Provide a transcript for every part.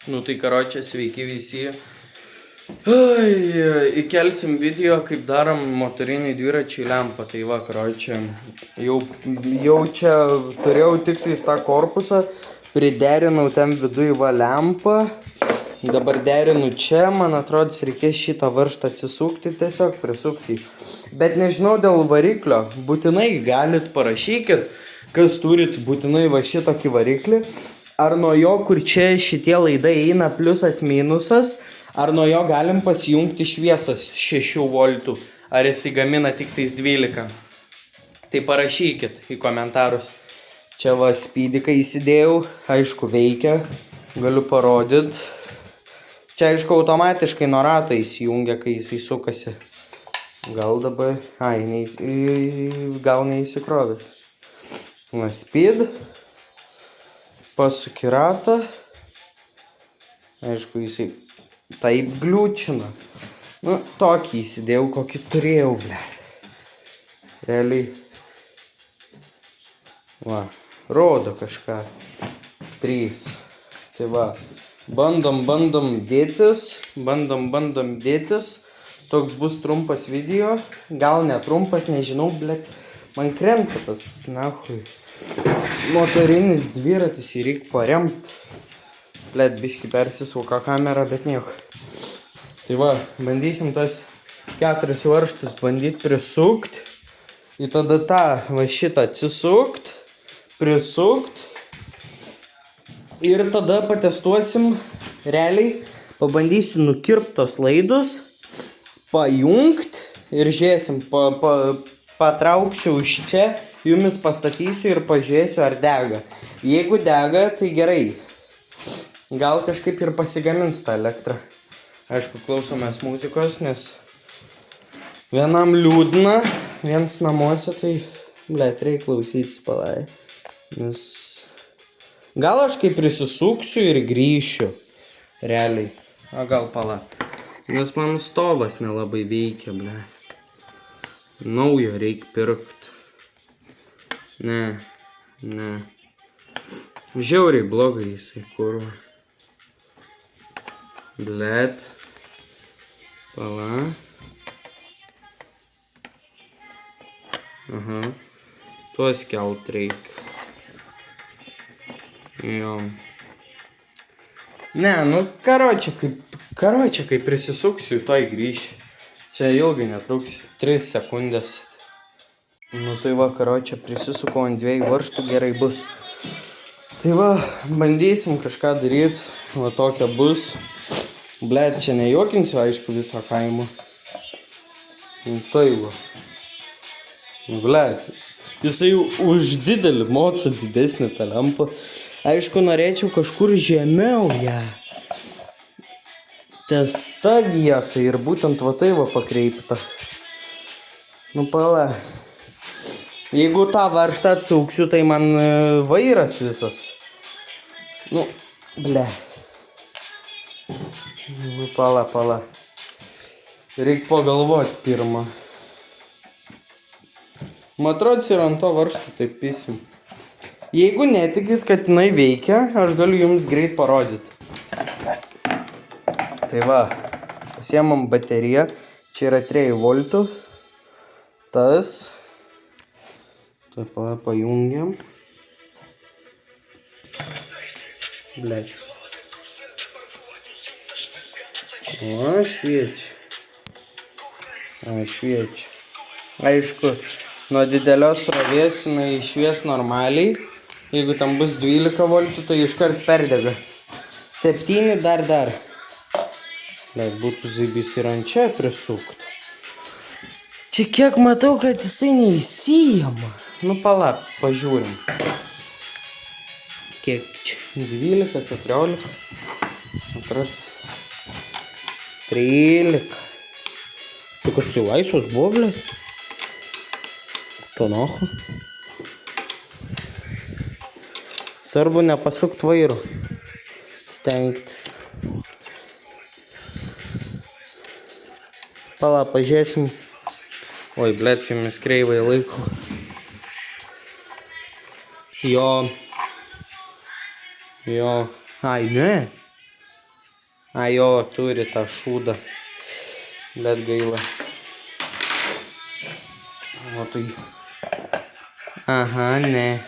Nu tai karočią, sveiki visi. Įkelsim video, kaip darom motoriniai dviračiai lempą. Tai va, karočią, jau čia turėjau tik tais tą korpusą, priderinau ten viduje va lempą. Dabar derinu čia, man atrodo, reikės šitą varžtą atsisukti, tiesiog prisukti. Bet nežinau dėl variklio, būtinai galit parašykit, kas turit būtinai va šitokį variklį. Ar nuo jo, kur čia šitie laidai eina pliusas minusas, ar nuo jo galim pasijungti šviesas 6 voltų, ar jisai gamina tik tais 12. Tai parašykit į komentarus. Čia va spydiką įsidėjau, aišku veikia, galiu parodyt. Čia aišku automatiškai nuo rato įsijungia, kai jisai sukasi. Gal dabar, gal neįsikrovęs. Va speed. Pasuki ratą. Aišku, jisai taip gliūčina. Nu, tokį įsidėjau, kokį turėjau, ble. Realiai. Va, rodo kažką. 3. Tai va, bandom dėtis. Bandom dėtis. Toks bus trumpas video. Gal netrumpas, nežinau, ble. Man krenta tas, nahui. Motorinis dviratis ir reikia paremt. Blet, biški persisuka kamerą, bet nieko. Tai va, bandysim tas 4 varžtus bandyt prisukt. Ir tada tą va šitą atsisukt, prisukt. Ir tada patestuosim, realiai pabandysiu nukirpt tos laidus, pajungt ir žiūrėsim, patrauksiu iš čia, jumis pastatysiu ir pažiūrėsiu, ar dega. Jeigu dega, tai gerai. Gal kažkaip ir pasigamins tą elektrą. Aišku, klausomės muzikos, nes vienam liūdna, viens namuose, tai, blet, reikia klausytis palai. Nes gal aš kaip prisisuksiu ir grįšiu. Realiai. O gal pala. Nes man stovas nelabai veikia, ble. Naujo reikia pirkt. Ne. Žiauriai blogai jisai kurva. Blet. Pala. Aha. Tuos kelt reikia. Jo. Ne, nu, karočią, kai prisisuksiu, toj grįšiu. Čia ilgai netruks, 3 sekundės. Nu tai va, karočią, prisisukau ant 2 varžtų, gerai bus. Tai va, bandysim kažką daryt, va tokia bus. Blet, čia nejuokinsiu, aišku, visą kaimą. Nu tai va. Blet, jisai už didelį mocą didesnį tą lempą. Aišku, norėčiau kažkur žemiau ją. Ties ta vieta ir būtent va tai va pakreipta. Nu pala. Jeigu tą varžtą atsuksiu, tai man vairas visas. Nu, ble. Nu pala. Reik pagalvoti pirmą. Matrods ir ant to varžto taip pisim. Jeigu netikit, kad jinai veikia, aš galiu jums greit parodyti. Tai va, pasiemam bateriją, čia yra 3 voltų, tas, tai pala pajungiam, blėt, o šviečia, aišku, nuo didelios srovės jinai švies normaliai, jeigu tam bus 12 voltų, tai iškart perdega, 7 dar. Blet, būtų zaibys ir ant čia prisukt. Čia kiek matau, kad jisai neįsijama. Nu pala, pažiūrim. Kiek čia? 12, 14. Atrods. 13. Tu kad su laisvas buvo, blet? To nahu. Svarbu nepasukt vairo. Stengtis. Pala, pažiūrėsim. Oi, blet, jumis kreivai laiko. Jo. Ai, ne. A jo, turi tą šūdą. Bet gaila. O tai. Aha, ne.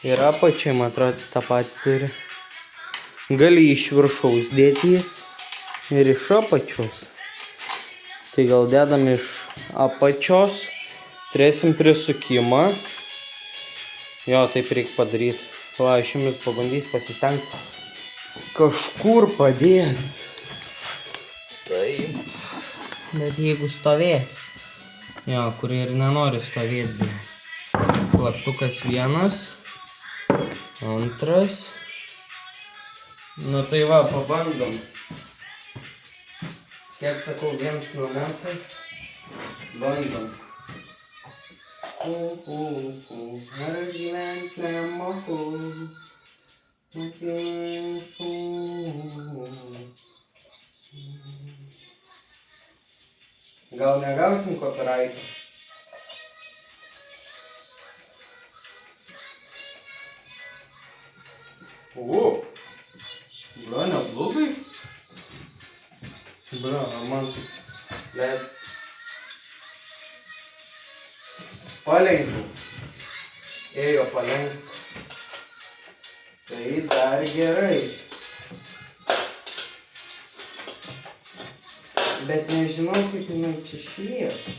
Ir apačiai, man atrodo, tą patį turi. Gali iš viršaus dėti ir iš apačios. Tai gal dedam iš apačios. Turėsim prisukimą. Jo, taip reikia padaryti. Va, aš jums pabandysiu pasistengti kažkur padėti. Taip. Bet jeigu stovės. Jo, kur ir nenori stovėti. Plaktukas vienas. Antras. Nu tai va, pabandom. Kiek sakau, viens namuose. Bandom. Ar gyvent nemoku. Gal negausim copyright'o? O, bro, neblogai. Bro, man let palenkiau. Ėjo palenkti. Tai dar gerai. Bet nežinau, kaip jinai čia švies.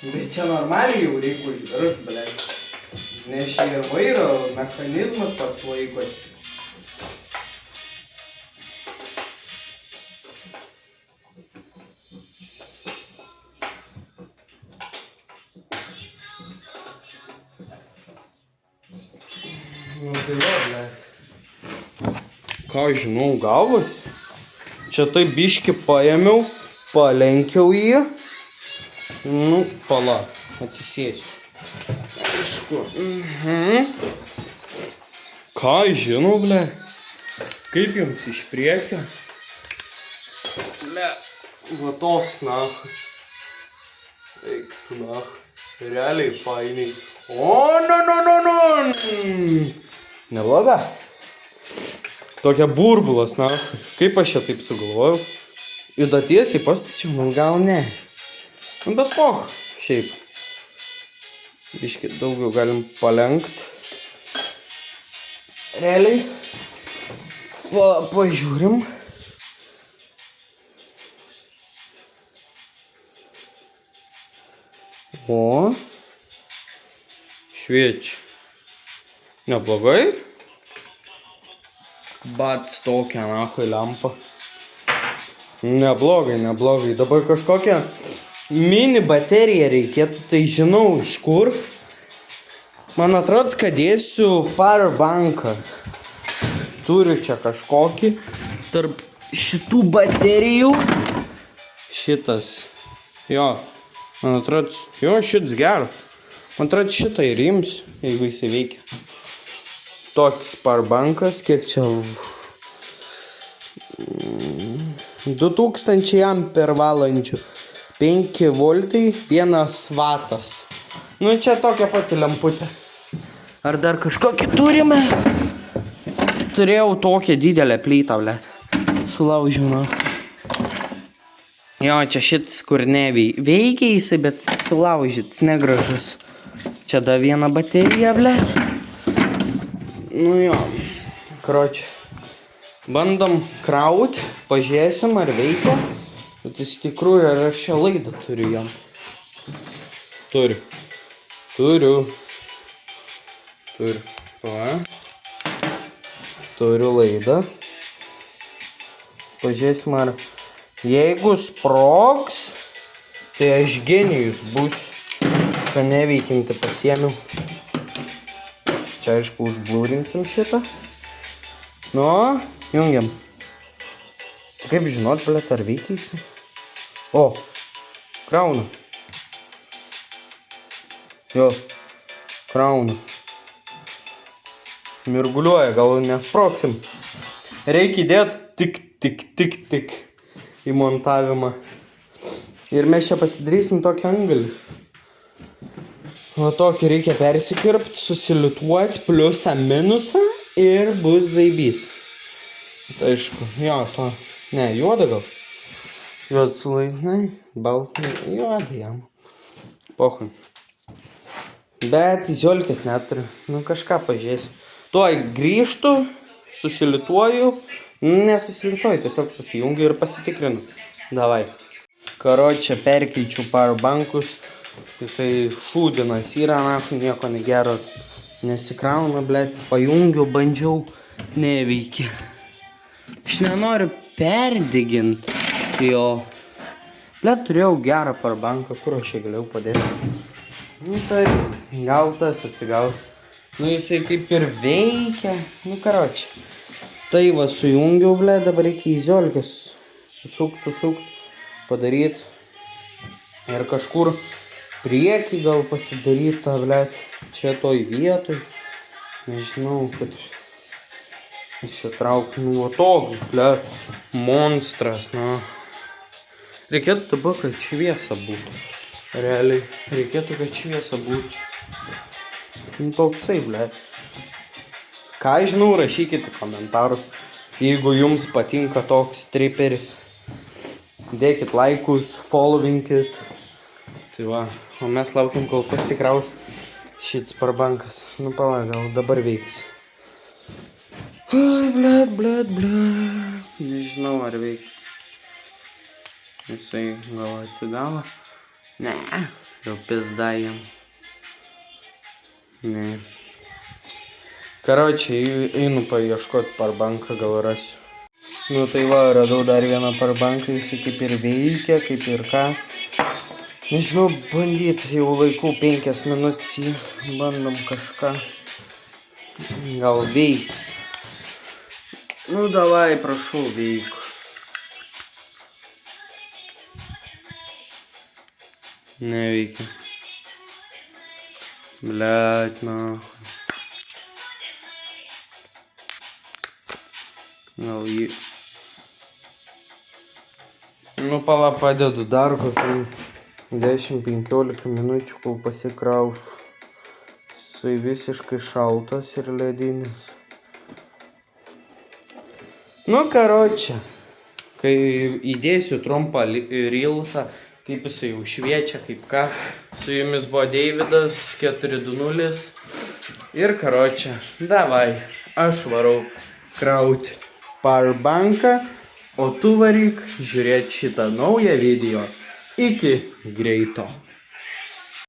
Bet čia normaliai jau reikia užvirš, blėt. Nes čia ir vairo mechanizmas pats laikosi. Nu tai va, blėt. Ką žinau, gavus? Čia tai biškį paėmiau, palenkiau jį. Nu, pala, atsisėsiu. Aišku. Ką žinau, ble? Kaip jums iš priekio? Ble, va toks, nahu. Eik tu, nahu. Realiai fainiai. O, no. Nebloga? Tokia burbulas, na, kaip aš čia taip sugalvojau. Juda tiesiai pastačiau, nu gal ne. Bet poch, šiaip. Biškį daugiau galim palenkt. Realiai. Pažiūrim. O. Šviečia. Neblogai. Bats tokia, nahui, lempa. Neblogai. Dabar kažkokią mini bateriją reikėtų, tai žinau iš kur. Man atrodo, kad dėsiu powerbanką. Turiu čia kažkokį tarp šitų baterijų. Šitas. Jo, man atrodo, šitas geras. Man atrodo, šitą ir ims, jeigu jis veikia. Toks powerbankas, kiek čia 2000 amper valandžių, 5 voltai, 1 vatas. Nu čia tokia pati lemputė. Ar dar kažkokį turime? Turėjau tokią didelę plytą, blėt. Sulaužiau, na. Jo, čia šitas kur neveikia jisai, bet sulaužytas, negražus. Čia dar viena baterija, blėt. Nu jo, kročią. Bandom kraut, pažiūrėsim ar veikia. Bet iš tikrųjų, ar aš šią laidą turiu jam. Turiu. Va. Turiu laidą. Pažiūrėsim ar. Jeigu sprogs, tai aš genijus bus. Ką neveikinti pasiėmiau. Čia aišku užblūrinsim šitą. Nu, jungiam. Kaip žinot, blėt, ar veikiasi? O, krauna. Jo, krauna. Mirguliuoja, gal nesprogsim. Reikia įdėti tik į montavimą. Ir mes čia pasidarysim tokį angalį. Va tokį reikia persikirpti, susilituoti, pliusą, minusą. ir bus zaibys. Tai aišku, jo, to, ne, juoda gal. Juoda sulaidinai, baltai, juoda jam. Pohui. Bet ziolkės neturiu, nu kažką pažiūrėsiu. Tuoj grįžtu, susilituoju, nesusilituoju, tiesiog susijungiu ir pasitikrinu. Davai. Karočią perkeičiu powerbankus, jisai šūdinas yra, nahui, nieko negero nesikrauna, blet, pajungiu, bandžiau, neveikia. Aš nenoriu perdeginti jo. Blet, turėjau gerą powerbanką, kur aš jį galėjau padėti. Nu tai, gal tas atsigaus. Nu jisai kaip ir veikia, nu karočią. Tai va sujungiau, blet, dabar reikia į ziolkės susukt, padaryt. Ir kažkur priekį gal pasidaryt tą, blet, čia toj vietoj. Nežinau, kad įsitrauk, nu, toks, blet, monstras, na. Reikėtų dabar, kad šviesa būtų. Realiai, reikėtų, kad šviesa būtų. Nu, toksai, blet. Ką žinau, rašykite komentarus, jeigu jums patinka toks striperis. Dėkit laikus, followinkit. Tai va, o mes laukiam, kol pasikraus šits powerbankas. Nu, pala, gal dabar veiks. Ai, blet. Nežinau, ar veiks. Jisai gal atsigavo. Ne, jau pizda jam. Ne. Karočiai, einu paieškot powerbanką, gal rasiu. Nu tai va, radau dar vieną powerbanką, jisai kaip ir veikia, kaip ir ką. Nežinau, bandyt, jau laikau 5 minutės jį, bandom kažką. Gal veiks. Nu davai, prašau, veik. Neveikia. Blet, na. Gal jį. Nu pala, padedu dar kokių 10-15 minučių, kol pasikraus. Jisai visiškai šaltas ir ledinis. Nu karočią, kai įdėsiu trumpą reelsą, kaip jisai jau šviečia, kaip ką. Su jumis buvo Deividas 420. Ir karočią, davai, aš varau krauti powerbanką, o tu varyk žiūrėti šitą naują video. Iki greito.